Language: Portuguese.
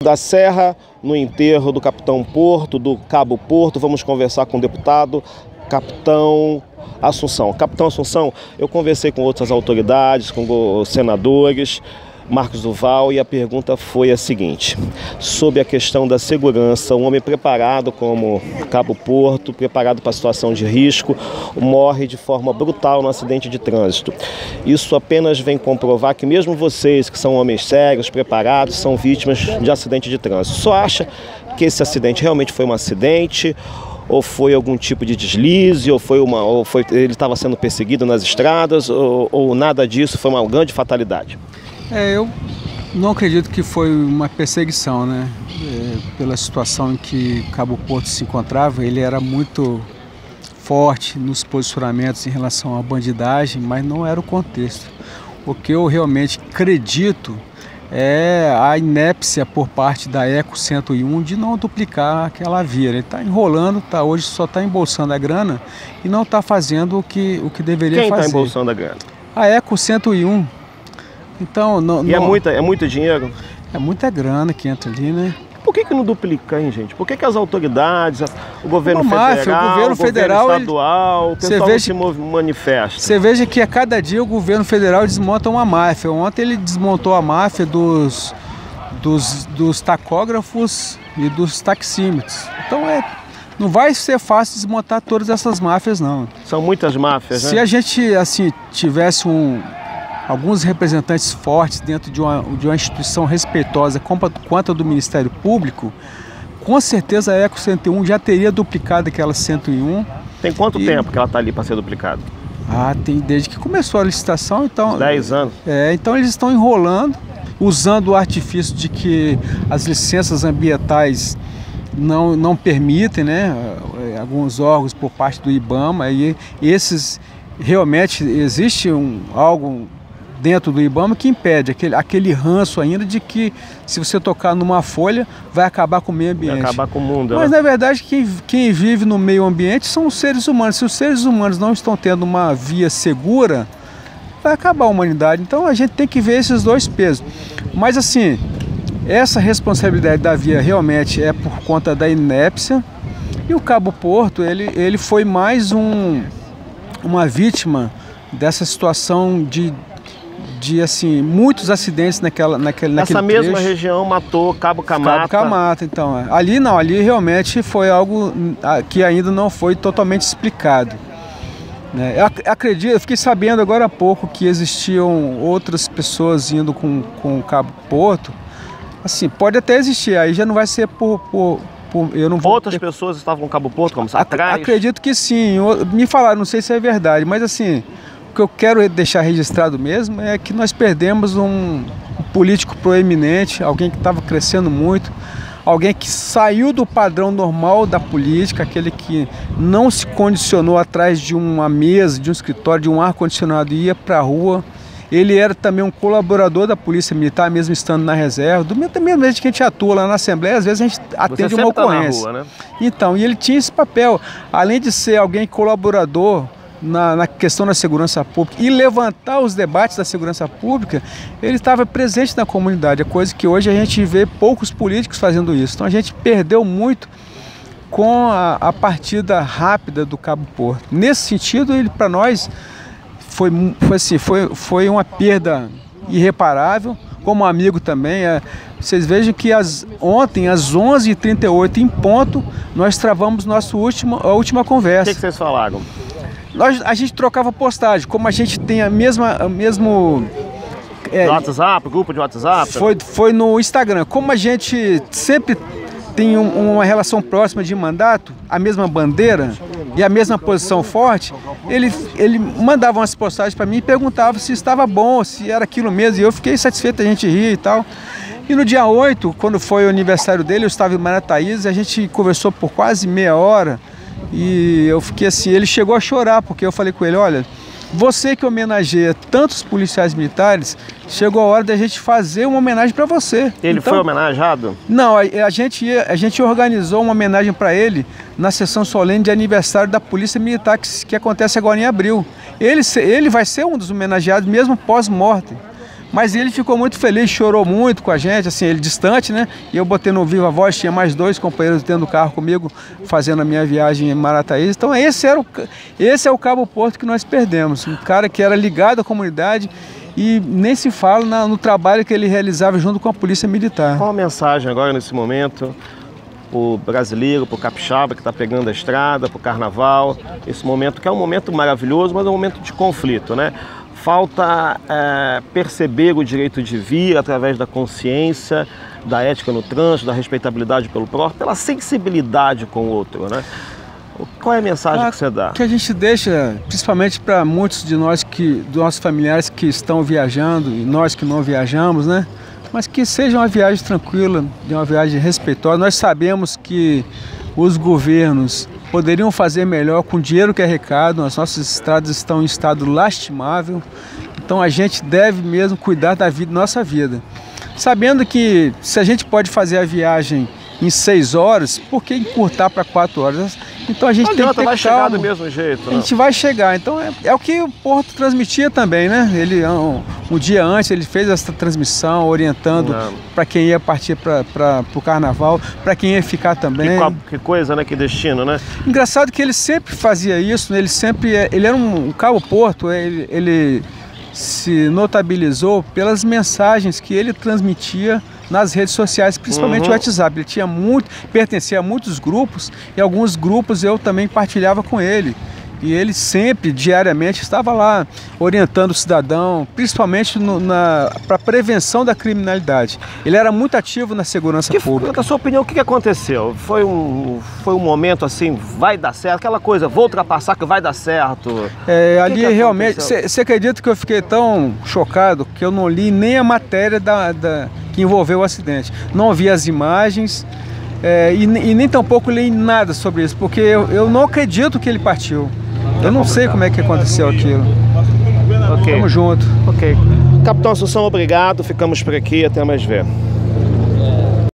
Da Serra, no enterro do Capitão Porto, do Cabo Porto. Vamos conversar com o deputado Capitão Assunção. Capitão Assunção, eu conversei com outras autoridades, com os senadores, Marcos Duval, e a pergunta foi a seguinte: sobre a questão da segurança, um homem preparado como Cabo Porto, preparado para a situação de risco, morre de forma brutal no acidente de trânsito. Isso apenas vem comprovar que mesmo vocês, que são homens sérios, preparados, são vítimas de acidente de trânsito. Só acha que esse acidente realmente foi um acidente, ou foi algum tipo de deslize, ele estava sendo perseguido nas estradas, ou nada disso, foi uma grande fatalidade? Eu não acredito que foi uma perseguição, né? Pela situação em que Cabo Porto se encontrava, ele era muito forte nos posicionamentos em relação à bandidagem, mas não era o contexto. O que eu realmente acredito é a inépcia por parte da Eco 101 de não duplicar aquela via. Ele está enrolando, hoje só está embolsando a grana e não está fazendo o que deveria fazer. Quem está embolsando a grana? A Eco 101. Então, é muito dinheiro? É muita grana que entra ali, né? Por que não duplica, hein, gente? Por que as autoridades, o governo federal, o governo estadual, o pessoal não se manifesta? Você veja que a cada dia o governo federal desmonta uma máfia. Ontem ele desmontou a máfia dos tacógrafos e dos taxímetros. Então não vai ser fácil desmontar todas essas máfias, não. São muitas máfias, né? Se a gente assim tivesse alguns representantes fortes dentro de uma instituição respeitosa quanto a do Ministério Público, com certeza a Eco 101 já teria duplicado aquela 101. Tem quanto tempo que ela está ali para ser duplicada? Tem desde que começou a licitação, então... 10 anos. Então eles estão enrolando, usando o artifício de que as licenças ambientais não permitem, né, alguns órgãos por parte do IBAMA, e esses realmente existe algo dentro do IBAMA que impede aquele ranço ainda de que se você tocar numa folha vai acabar com o meio ambiente. Vai acabar com o mundo. Mas na verdade quem vive no meio ambiente são os seres humanos. Se os seres humanos não estão tendo uma via segura, vai acabar a humanidade. Então a gente tem que ver esses dois pesos. Mas assim, essa responsabilidade da via realmente é por conta da inépcia, e o Cabo Porto ele foi mais uma vítima dessa situação de assim, muitos acidentes naquele Essa mesma região matou Cabo Camata. Cabo Camata, então. Ali realmente foi algo que ainda não foi totalmente explicado. Eu fiquei sabendo agora há pouco que existiam outras pessoas indo com o Cabo Porto. Assim, pode até existir, aí já não vai ser Outras pessoas estavam com Cabo Porto, como atrás? Acredito que sim. Me falaram, não sei se é verdade, mas assim, o que eu quero deixar registrado mesmo é que nós perdemos um político proeminente, alguém que estava crescendo muito, alguém que saiu do padrão normal da política, aquele que não se condicionou atrás de uma mesa, de um escritório, de um ar-condicionado e ia para a rua. Ele era também um colaborador da Polícia Militar, mesmo estando na reserva. Do mesmo jeito que a gente atua lá na Assembleia, às vezes a gente atende uma ocorrência. Tá na rua, né? Então, e ele tinha esse papel, além de ser alguém colaborador na questão da segurança pública e levantar os debates da segurança pública, ele estava presente na comunidade, a coisa que hoje a gente vê poucos políticos fazendo isso. Então a gente perdeu muito com a partida rápida do Cabo Porto. Nesse sentido, ele para nós foi uma perda irreparável. Como amigo também, vocês vejam que ontem às 11h38 em ponto, nós travamos a última conversa. O que vocês falaram? A gente trocava postagem, como a gente tem mesmo WhatsApp, grupo de WhatsApp? Foi no Instagram. Como a gente sempre tem uma relação próxima de mandato, a mesma bandeira e a mesma posição forte, ele mandava umas postagens para mim e perguntava se estava bom, se era aquilo mesmo, e eu fiquei satisfeito, a gente ria e tal. E no dia 8, quando foi o aniversário dele, eu estava em Marataízes, a gente conversou por quase meia hora, e eu fiquei assim, ele chegou a chorar, porque eu falei com ele, olha, você que homenageia tantos policiais militares, chegou a hora da gente fazer uma homenagem para você. Ele foi homenageado? Não, a gente organizou uma homenagem para ele na sessão solene de aniversário da Polícia Militar, que acontece agora em abril. Ele vai ser um dos homenageados mesmo pós-mortem. Mas ele ficou muito feliz, chorou muito com a gente, assim, ele distante, né? E eu botei no Viva Voz, tinha mais 2 companheiros dentro do carro comigo, fazendo a minha viagem em Marataízes. Então esse é o Cabo Porto que nós perdemos, um cara que era ligado à comunidade e nem se fala no trabalho que ele realizava junto com a Polícia Militar. Qual a mensagem agora nesse momento o brasileiro, para o capixaba que está pegando a estrada, para o carnaval, esse momento que é um momento maravilhoso, mas é um momento de conflito, né? Falta perceber o direito de vir através da consciência, da ética no trânsito, da respeitabilidade pelo próximo, pela sensibilidade com o outro, né? Qual é a mensagem que você dá? Que a gente deixa, principalmente para muitos de nós, dos nossos familiares que estão viajando e nós que não viajamos, né? Mas que seja uma viagem tranquila, uma viagem respeitosa. Nós sabemos que os governos poderiam fazer melhor com o dinheiro que é arrecado, as nossas estradas estão em estado lastimável, então a gente deve mesmo cuidar da nossa vida. Sabendo que se a gente pode fazer a viagem em 6 horas, por que encurtar para 4 horas? Então a gente tem que ter vai calma. Chegar do mesmo jeito, né? A gente vai chegar, então é o que o Porto transmitia também, né? Ele, um dia antes, ele fez essa transmissão, orientando para quem ia partir para o carnaval, para quem ia ficar também. Que coisa, né? Que destino, né? Engraçado que ele sempre fazia isso, né? Ele era um Cabo Porto, ele se notabilizou pelas mensagens que ele transmitia nas redes sociais, principalmente o WhatsApp. Ele pertencia a muitos grupos e alguns grupos eu também partilhava com ele. E ele sempre, diariamente, estava lá orientando o cidadão, principalmente para a prevenção da criminalidade. Ele era muito ativo na segurança pública. Na sua opinião, o que aconteceu? Foi um momento assim, vai dar certo? Aquela coisa, vou ultrapassar que vai dar certo? Ali realmente, você acredita que eu fiquei tão chocado que eu não li nem a matéria que envolveu o acidente. Não vi as imagens e nem tampouco li nada sobre isso, porque eu não acredito que ele partiu. Eu não sei como é que aconteceu aquilo. Ok. Tamo junto. Ok. Capitão Assunção, obrigado. Ficamos por aqui. Até mais ver.